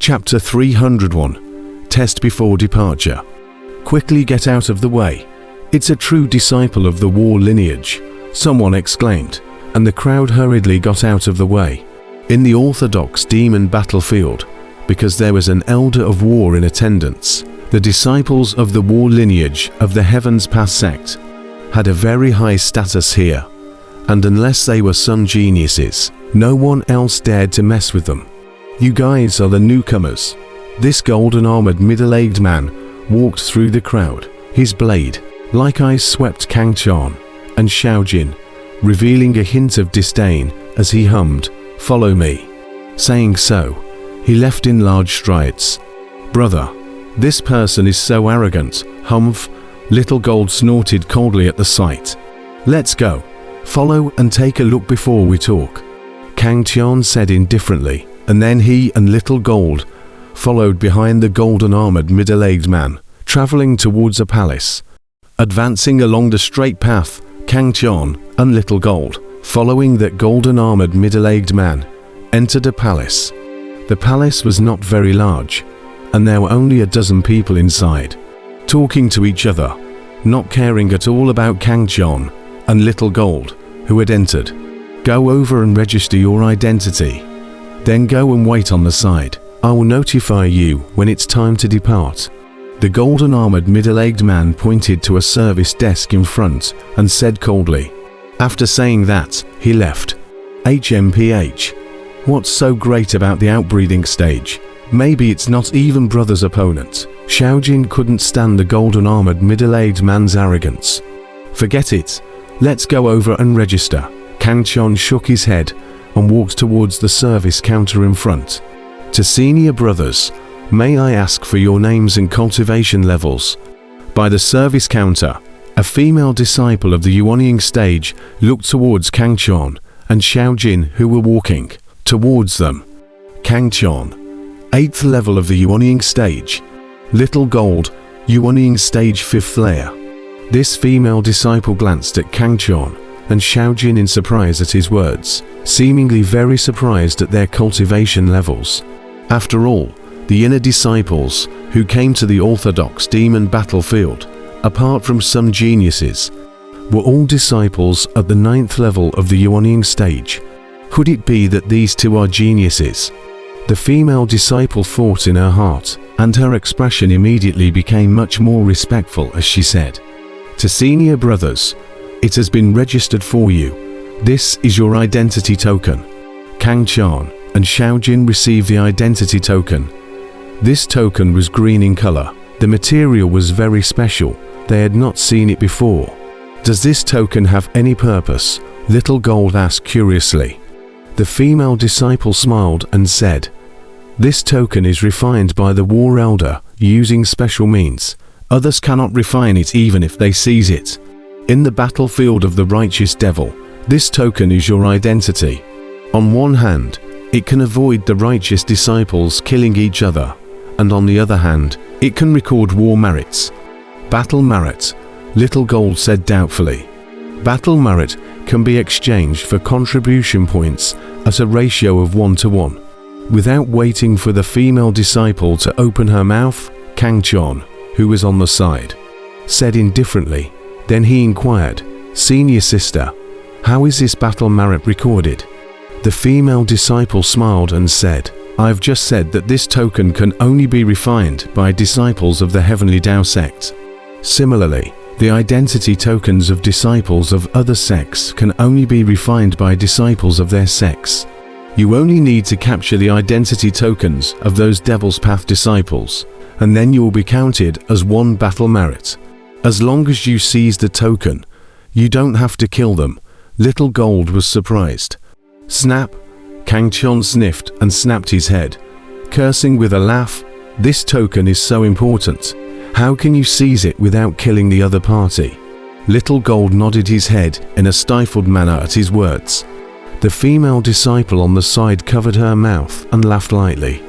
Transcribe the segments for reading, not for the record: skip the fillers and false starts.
Chapter 301. Test before departure. Quickly get out of the way. It's a true disciple of the war lineage, someone exclaimed, and the crowd hurriedly got out of the way. In the orthodox demon battlefield, because there was an elder of war in attendance, the disciples of the war lineage of the Heavens Path sect had a very high status here, and unless they were some geniuses, no one else dared to mess with them. You guys are the newcomers. This golden-armored middle-aged man walked through the crowd, his blade, like ice, swept Kang Chan and Xiao Jin, revealing a hint of disdain as he hummed, "Follow me." Saying so, he left in large strides. "Brother, this person is so arrogant, humph," Little Gold snorted coldly at the sight. "Let's go. Follow and take a look before we talk," Kang Chan said indifferently, and then he and Little Gold followed behind the golden-armored middle-aged man, traveling towards a palace. Advancing along the straight path, Kang Chan and Little Gold, following that golden-armored middle-aged man, entered a palace. The palace was not very large, and there were only a dozen people inside, talking to each other, not caring at all about Kang Chan and Little Gold, who had entered. "Go over and register your identity. Then go and wait on the side. I will notify you when it's time to depart." The golden-armored middle-aged man pointed to a service desk in front and said coldly. After saying that, he left. HMPH. What's so great about the outbreeding stage? Maybe it's not even brother's opponent. Xiao Jin couldn't stand the golden-armored middle-aged man's arrogance. "Forget it. Let's go over and register." Kang Chan shook his head and walked towards the service counter in front. "To senior brothers, may I ask for your names and cultivation levels?" By the service counter, a female disciple of the Yuanying stage looked towards Kang Chan and Xiao Jin, who were walking towards them. Kang Chan, 8th level of the Yuanying stage. Little Gold, Yuanying stage 5th layer. This female disciple glanced at Kang Chan and Xiao Jin in surprise at his words, seemingly very surprised at their cultivation levels. After all, the inner disciples who came to the orthodox demon battlefield, apart from some geniuses, were all disciples at the 9th level of the Yuanying stage. Could it be that these two are geniuses? The female disciple thought in her heart, and her expression immediately became much more respectful as she said, "To senior brothers, it has been registered for you. This is your identity token." Kang Chan and Xiao Jin received the identity token. This token was green in color. The material was very special. They had not seen it before. "Does this token have any purpose?" Little Gold asked curiously. The female disciple smiled and said, "This token is refined by the War Elder using special means. Others cannot refine it even if they seize it. In the battlefield of the righteous devil, this token is your identity. On one hand, it can avoid the righteous disciples killing each other, and on the other hand, it can record war merits." "Battle merit," Little Gold said doubtfully. "Battle merit can be exchanged for contribution points at a ratio of 1:1. Without waiting for the female disciple to open her mouth, Kang Chan, who was on the side, said indifferently. Then he inquired, "Senior sister, how is this battle merit recorded?" The female disciple smiled and said, "I've just said that this token can only be refined by disciples of the Heavenly Tao sect. Similarly, the identity tokens of disciples of other sects can only be refined by disciples of their sects. You only need to capture the identity tokens of those Devil's Path disciples, and then you will be counted as one battle merit. As long as you seize the token, you don't have to kill them." Little Gold was surprised. "Snap!" Kang Chan sniffed and snapped his head, cursing with a laugh. "This token is so important. How can you seize it without killing the other party?" Little Gold nodded his head in a stifled manner at his words. The female disciple on the side covered her mouth and laughed lightly.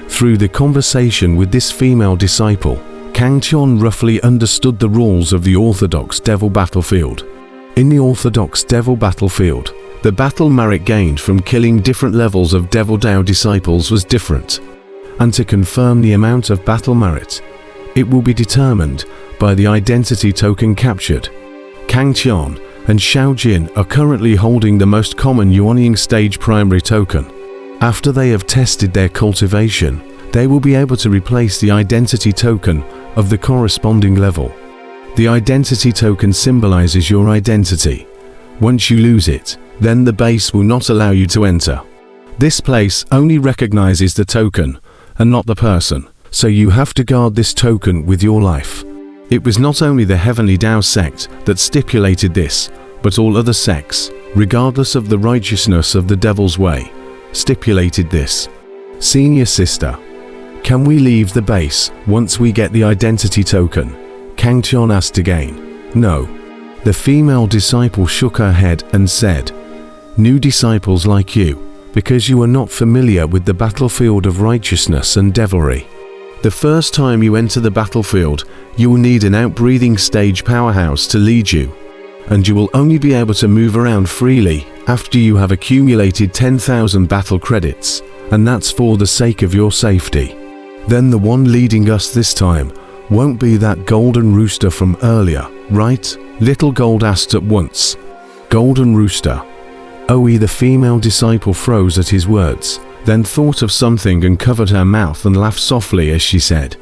Through the conversation with this female disciple, Kang Chan roughly understood the rules of the orthodox devil battlefield. In the orthodox devil battlefield, the battle merit gained from killing different levels of Devil Dao disciples was different. and to confirm the amount of battle merit, it will be determined by the identity token captured. Kang Tian and Xiao Jin are currently holding the most common Yuanying stage primary token. After they have tested their cultivation, they will be able to replace the identity token of the corresponding level. The identity token symbolizes your identity. Once you lose it, then the base will not allow you to enter. This place only recognizes the token and not the person, so you have to guard this token with your life. It was not only the Heavenly Tao sect that stipulated this, but all other sects, regardless of the righteousness of the devil's way, stipulated this. Senior sister, can we leave the base once we get the identity token? Kang Tian asked again. No. The female disciple shook her head and said, new disciples like you, because you are not familiar with the battlefield of righteousness and devilry. The first time you enter the battlefield, you will need an outbreathing stage powerhouse to lead you, and you will only be able to move around freely after you have accumulated 10,000 battle credits, and that's for the sake of your safety. Then the one leading us this time won't be that golden rooster from earlier, right? Little Gold asked at once. Golden rooster. Oe, the female disciple, froze at his words, then thought of something and covered her mouth and laughed softly as she said,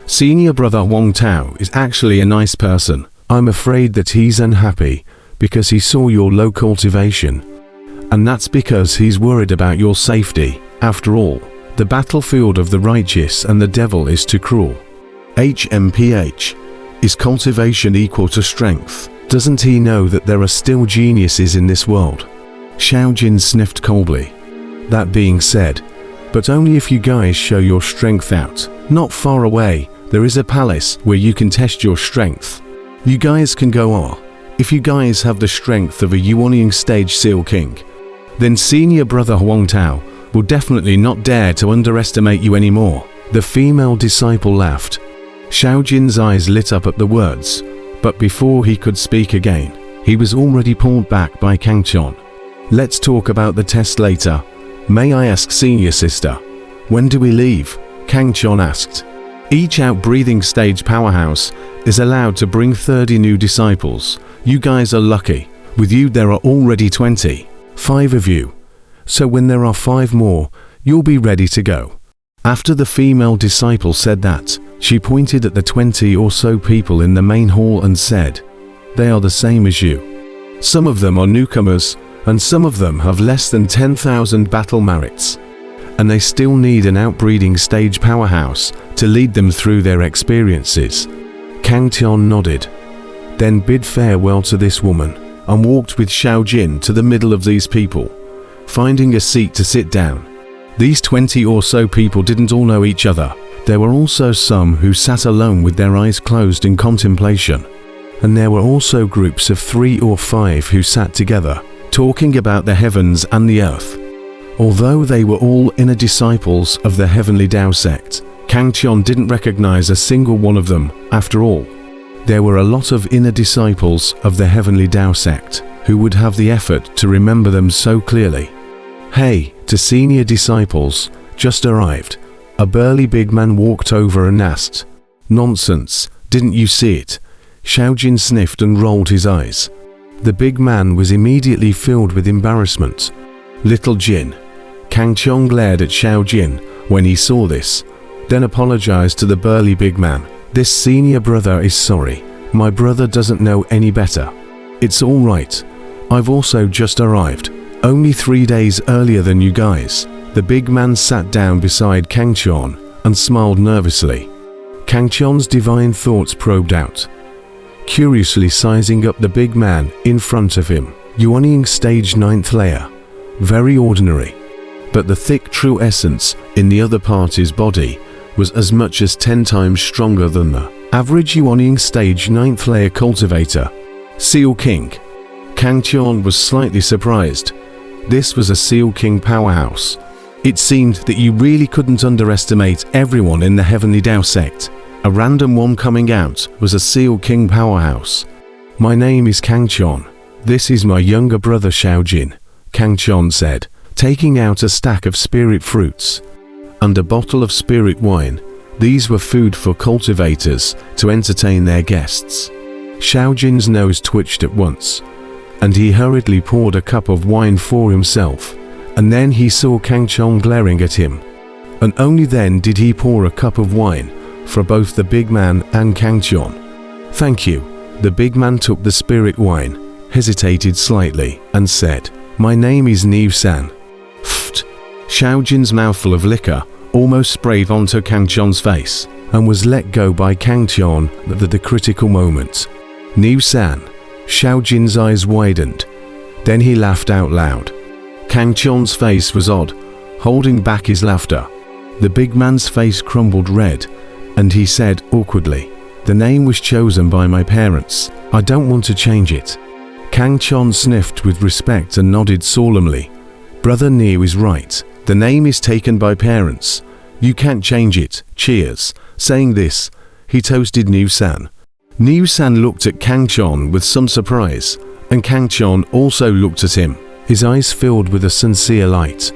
Senior brother Wang Tao is actually a nice person. I'm afraid that he's unhappy because he saw your low cultivation. And that's because he's worried about your safety. After all, the battlefield of the righteous and the devil is too cruel. HMPH. Is cultivation equal to strength? Doesn't he know that there are still geniuses in this world? Xiao Jin sniffed coldly. That being said, but only if you guys show your strength out. Not far away, there is a palace where you can test your strength. You guys can go on. If you guys have the strength of a Yuanying stage Seal King, then senior brother Wang Tao will definitely not dare to underestimate you anymore. The female disciple laughed. Xiao Jin's eyes lit up at the words, but before he could speak again, he was already pulled back by Kang Tian. Let's talk about the test later. May I ask, senior sister, when do we leave? Kang Tian asked. Each outbreathing stage powerhouse is allowed to bring 30 new disciples. You guys are lucky. With you there are already 20. 5 of you. So when there are 5 more, you'll be ready to go. After the female disciple said that, she pointed at the 20 or so people in the main hall and said, they are the same as you. Some of them are newcomers, and some of them have less than 10,000 battle merits. And they still need an outbreeding stage powerhouse to lead them through their experiences. Kang Tian nodded, then bid farewell to this woman, and walked with Xiao Jin to the middle of these people, finding a seat to sit down. These 20 or so people didn't all know each other. There were also some who sat alone with their eyes closed in contemplation. And there were also groups of 3 or 5 who sat together, talking about the heavens and the earth. Although they were all inner disciples of the Heavenly Tao sect, Kang Tian didn't recognize a single one of them. After all, there were a lot of inner disciples of the Heavenly Tao sect who would have the effort to remember them so clearly. Hey, to senior disciples, just arrived. A burly big man walked over and asked, Nonsense, didn't you see it? Xiao Jin sniffed and rolled his eyes. The big man was immediately filled with embarrassment. Little Jin. Kang Tian glared at Xiao Jin when he saw this, then apologized to the burly big man. This senior brother is sorry. My brother doesn't know any better. It's all right. I've also just arrived. Only 3 days earlier than you guys. The big man sat down beside Kang Tian and smiled nervously. Kang Tian's divine thoughts probed out, curiously sizing up the big man in front of him. Yuanying stage 9th layer. Very ordinary. But the thick true essence in the other party's body was as much as 10 times stronger than the average Yuanying stage 9th layer cultivator. Seal King. Kang Tian was slightly surprised. This was a Seal King powerhouse. It seemed that you really couldn't underestimate everyone in the Heavenly Tao sect. A random one coming out was a Seal King powerhouse. My name is Kang Tian. This is my younger brother Xiao Jin, Kang Tian said, taking out a stack of spirit fruits. and a bottle of spirit wine. These were food for cultivators to entertain their guests. Xiaojin's nose twitched at once, and he hurriedly poured a cup of wine for himself, and then he saw Kang Chong glaring at him. And only then did he pour a cup of wine for both the big man and Kang Chong. "Thank you." The big man took the spirit wine, hesitated slightly, and said, "My name is Niu San." Pfft! Xiaojin's mouthful of liquor almost sprayed onto Kang Chong's face, and was let go by Kang Chong at the critical moment. "Niu San." Xiaojin's eyes widened. Then he laughed out loud. Kang Chong's face was odd, holding back his laughter. The big man's face crumbled red, and he said awkwardly, "The name was chosen by my parents. I don't want to change it." Kang Chong sniffed with respect and nodded solemnly. "Brother Niu is right. The name is taken by parents. You can't change it. Cheers." Saying this, he toasted Niu San. Niu San looked at Kang Chong with some surprise, and Kang Chong also looked at him, his eyes filled with a sincere light.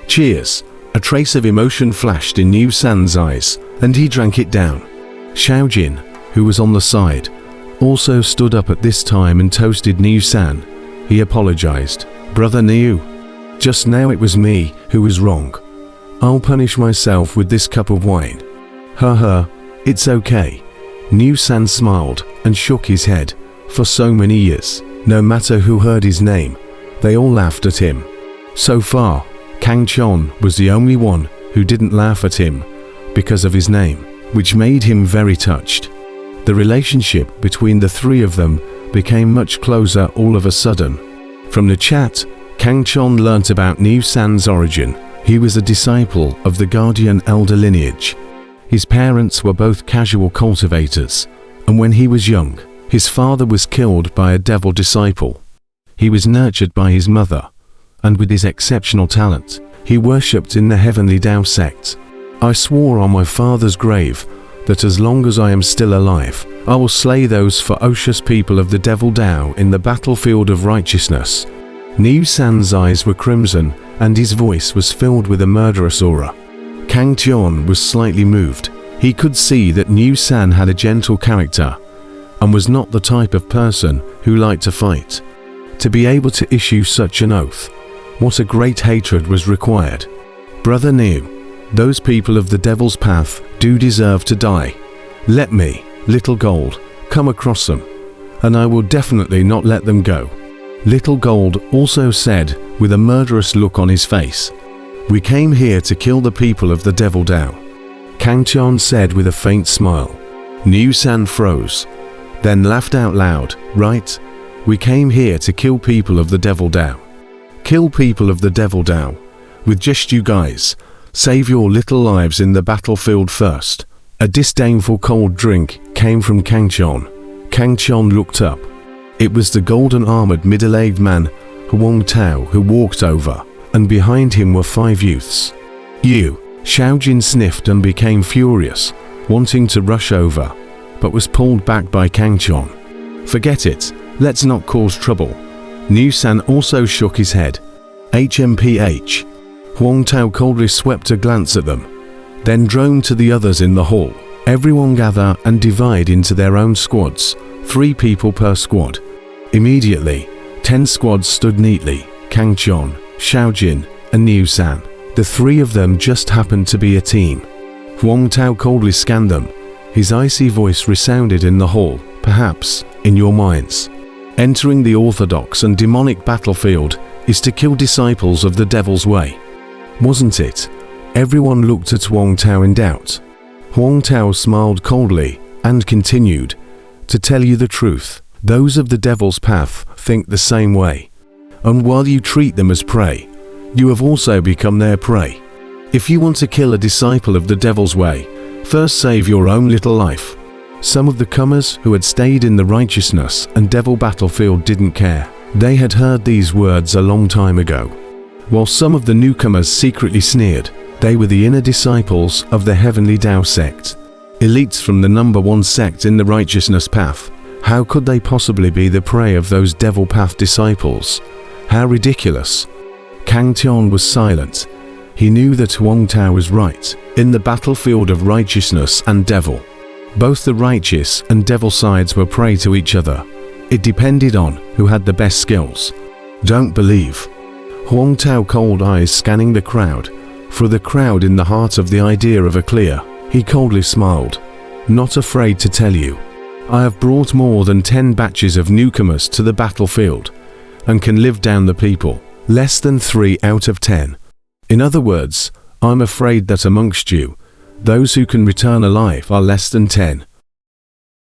"Cheers." A trace of emotion flashed in Niu San's eyes, and he drank it down. Xiaojin, who was on the side, also stood up at this time and toasted Niu San. He apologized. "Brother Niu, just now it was me who was wrong. I'll punish myself with this cup of wine." "Haha, it's okay." Niu San smiled and shook his head. For so many years, no matter who heard his name, they all laughed at him. So far, Kang Chong was the only one who didn't laugh at him because of his name, which made him very touched. The relationship between the three of them became much closer all of a sudden. From the chat, Kang Chong learnt about Niu San's origin. He was a disciple of the Guardian Elder lineage. His parents were both casual cultivators, and when he was young, his father was killed by a devil disciple. He was nurtured by his mother, and with his exceptional talent, he worshipped in the Heavenly Tao sect. "I swore on my father's grave that as long as I am still alive, I will slay those ferocious people of the Devil Tao in the battlefield of righteousness." Niu San's eyes were crimson, and his voice was filled with a murderous aura. Kang Chong was slightly moved. He could see that Niu San had a gentle character, and was not the type of person who liked to fight. To be able to issue such an oath, what a great hatred was required. "Brother Niu, those people of the Devil's Path do deserve to die. Let me, Little Gold, come across them, and I will definitely not let them go." Little Gold also said with a murderous look on his face, "We came here to kill the people of the Devil Tao." Kang Chong said with a faint smile. Niu San froze, then laughed out loud. "Right, we came here to kill people of the Devil Tao." "Kill people of the Devil Tao? With just you guys? Save your little lives in the battlefield first." A disdainful cold drink came from Kang Chong. Kang Chong looked up. It was the golden-armored middle-aged man, Huang Tao, who walked over, and behind him were 5 youths. "You!" Xiaojin sniffed and became furious, wanting to rush over, but was pulled back by Kang Chong. "Forget it, let's not cause trouble." Niu San also shook his head. "HMPH." Huang Tao coldly swept a glance at them, then droned to the others in the hall. "Everyone gather and divide into their own squads, 3 people per squad." Immediately, 10 squads stood neatly, Kang Chong, Xiaojin, and Niu San. The 3 of them just happened to be a team. Huang Tao coldly scanned them. His icy voice resounded in the hall. "Perhaps, in your minds, entering the orthodox and demonic battlefield is to kill disciples of the Devil's Way. Wasn't it?" Everyone looked at Huang Tao in doubt. Huang Tao smiled coldly and continued, "To tell you the truth, those of the Devil's Path think the same way. And while you treat them as prey, you have also become their prey. If you want to kill a disciple of the Devil's Way, first save your own little life." Some of the comers who had stayed in the righteousness and devil battlefield didn't care. They had heard these words a long time ago. While some of the newcomers secretly sneered, they were the inner disciples of the Heavenly Tao sect. Elites from the #1 sect in the righteousness path. How could they possibly be the prey of those devil path disciples? How ridiculous. Kang Chong was silent. He knew that Huang Tao was right. In the battlefield of righteousness and devil, both the righteous and devil sides were prey to each other. It depended on who had the best skills. Don't believe. Huang Tao, cold eyes scanning the crowd. For the crowd in the heart of the idea of a clear, he coldly smiled. Not afraid to tell you. I have brought more than 10 batches of newcomers to the battlefield, and can live down the people. Less than 3 out of 10. In other words, I'm afraid that amongst you, those who can return alive are less than 10.